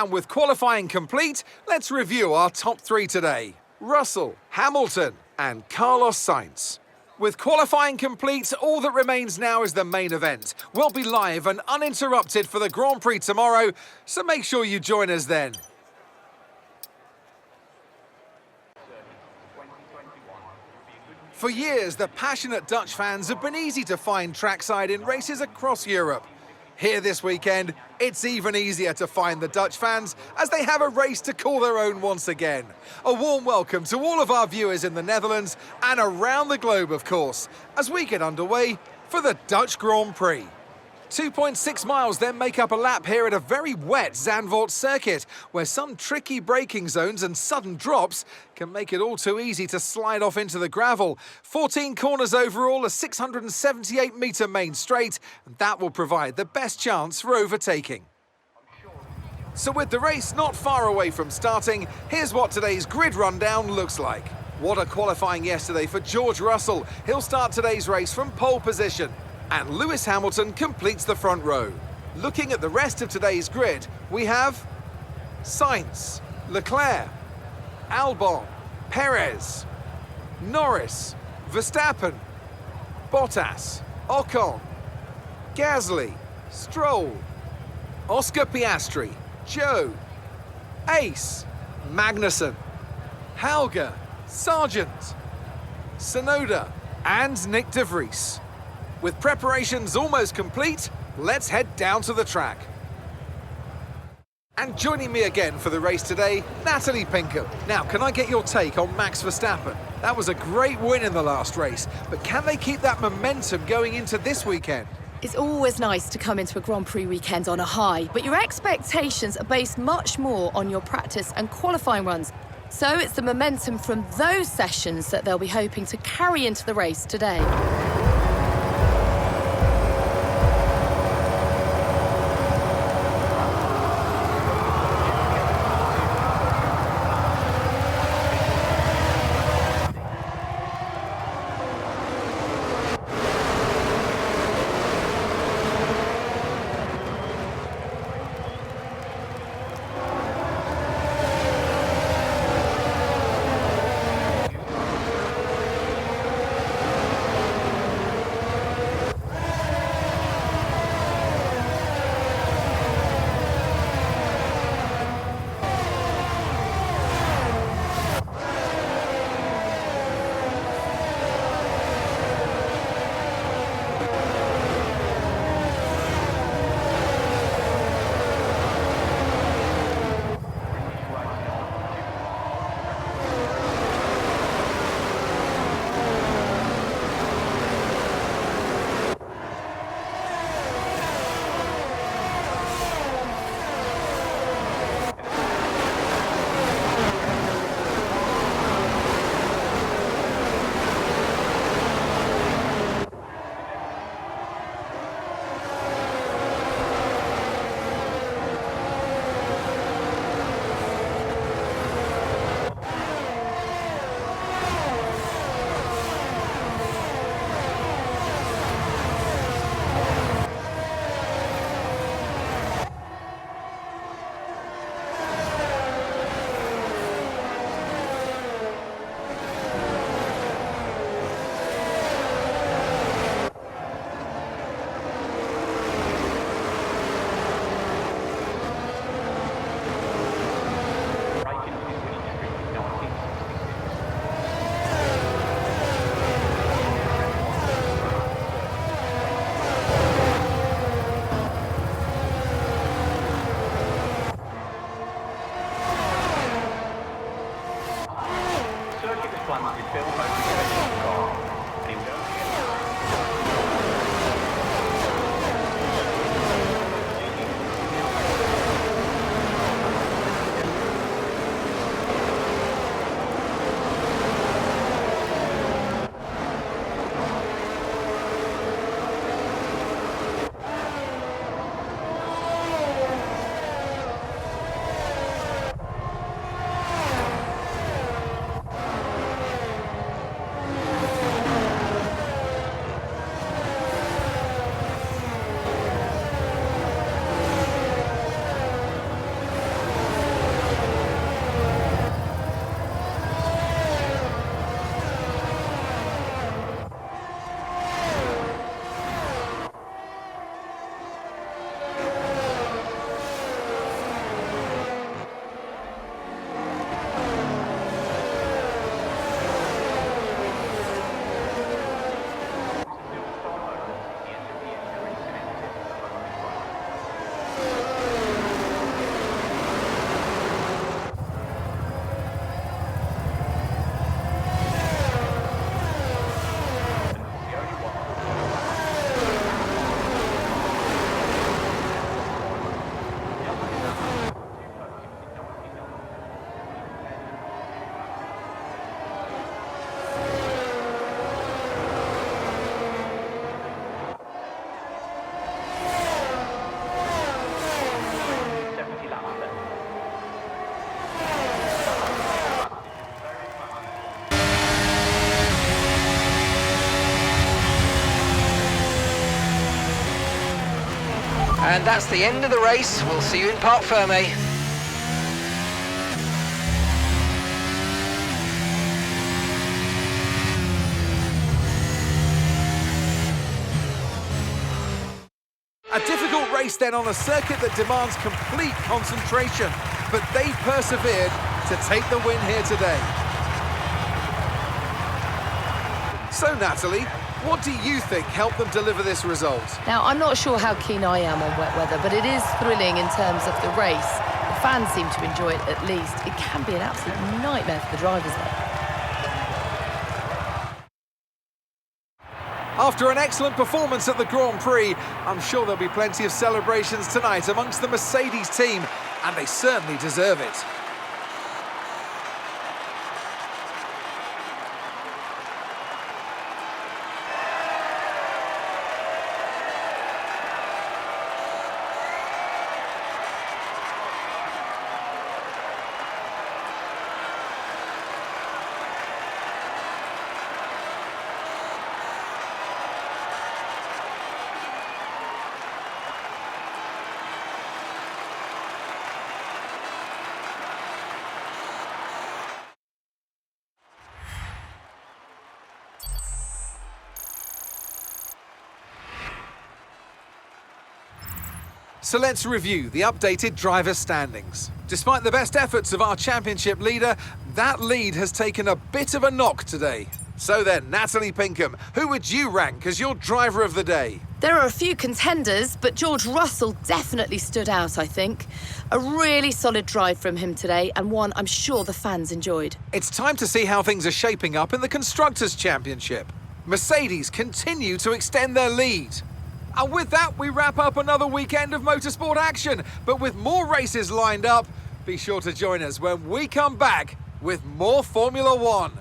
And with qualifying complete, let's review our top three today. Russell, Hamilton and Carlos Sainz. With qualifying complete, all that remains now is the main event. We'll be live and uninterrupted for the Grand Prix tomorrow, so make sure you join us then. For years, the passionate Dutch fans have been easy to find trackside in races across Europe. Here this weekend, it's even easier to find the Dutch fans as they have a race to call their own once again. A warm welcome to all of our viewers in the Netherlands and around the globe, of course, as we get underway for the Dutch Grand Prix. 2.6 miles then make up a lap here at a very wet Zandvoort circuit, where some tricky braking zones and sudden drops can make it all too easy to slide off into the gravel. 14 corners overall, a 678-metre main straight, and that will provide the best chance for overtaking. So with the race not far away from starting, here's what today's grid rundown looks like. What a qualifying yesterday for George Russell. He'll start today's race from pole position. And Lewis Hamilton completes the front row. Looking at the rest of today's grid, we have Sainz, Leclerc, Albon, Perez, Norris, Verstappen, Bottas, Ocon, Gasly, Stroll, Oscar Piastri, Joe, Ace, Magnussen, Helga, Sargent, Tsunoda, and Nick de Vries. With preparations almost complete, let's head down to the track. And joining me again for the race today, Natalie Pinkham. Now, can I get your take on Max Verstappen? That was a great win in the last race, but can they keep that momentum going into this weekend? It's always nice to come into a Grand Prix weekend on a high, but your expectations are based much more on your practice and qualifying runs. So it's the momentum from those sessions that they'll be hoping to carry into the race today. And that's the end of the race. We'll see you in Parc Fermé. A difficult race then on a circuit that demands complete concentration, but they persevered to take the win here today. So Natalie, what do you think helped them deliver this result? Now, I'm not sure how keen I am on wet weather, but it is thrilling in terms of the race. The fans seem to enjoy it at least. It can be an absolute nightmare for the drivers though. After an excellent performance at the Grand Prix, I'm sure there'll be plenty of celebrations tonight amongst the Mercedes team, and they certainly deserve it. So let's review the updated driver standings. Despite the best efforts of our championship leader, that lead has taken a bit of a knock today. So then, Natalie Pinkham, who would you rank as your driver of the day? There are a few contenders, but George Russell definitely stood out, I think. A really solid drive from him today, and one I'm sure the fans enjoyed. It's time to see how things are shaping up in the Constructors' Championship. Mercedes continue to extend their lead. And with that, we wrap up another weekend of motorsport action. But with more races lined up, be sure to join us when we come back with more Formula One.